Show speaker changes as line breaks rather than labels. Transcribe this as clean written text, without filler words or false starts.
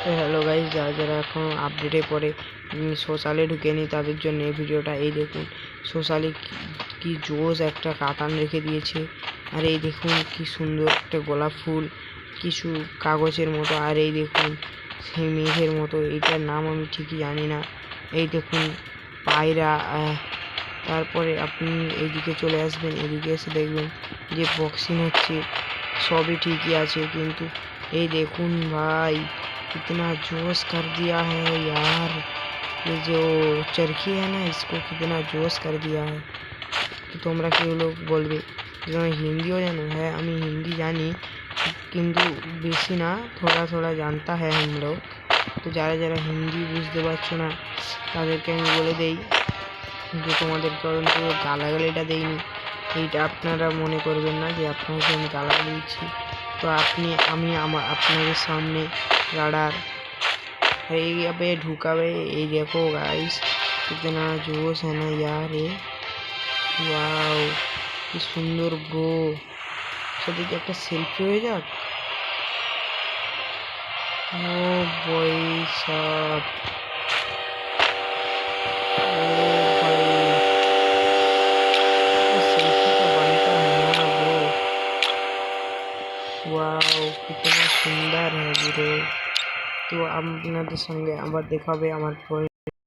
তো hello guys, যারা যারা এখন আপডেটে পরে সোশ্যালে ঢুকেনি তাদের জন্য এই ভিডিওটা। এই দেখুন সোশ্যালে কি জোস একটা কাতান রেখে দিয়েছে। আর এই দেখুন কি সুন্দর একটা গোলাপ ফুল, কিছু কাগজের মতো। আর এই দেখুন সেই মেঘের মতো, এইটার নাম আমি ঠিকই জানি না। এই দেখুন পায়রা। তারপরে আপনি এইদিকে চলে আসবেন, এদিকে এসে দেখবেন যে বক্সিং হচ্ছে, সবই ঠিকই আছে। কিন্তু ये देखून भाई कितना जोश कर दिया है यार, ये जो चरखी है ना इसको कितना जोश कर दिया है। तो তোমরা কেউ লোক বলবে যে আমি হিন্দিও জানো। হ্যাঁ আমি হিন্দি জানি, কিন্তু বেশি না, थोड़ा थोड़ा जानता है हम लोग। তো যারা যারা হিন্দি বুঝতে পারছো না তাদেরকে আমি বলে দেই যে তোমাদেরকে অন্তত গালাগালিটা দেইনি, এইটা আপনারা মনে করবেন না যে আপনাকে আমি গালাগালি দিচ্ছি। तो আমি আপনাদের সামনে রাডার यहाँ पे ढुका हुआ है। ये देखो गाइस कितना जोश है ना यार, ये वाओ কি সুন্দর ব্রো। সেদিকে একটা সেলফি হয়ে যাক। ও বই সব वाओ कितना सुंदर है ब्रो। तो আপনাদের সঙ্গে আবার দেখা হবে আমার পরে।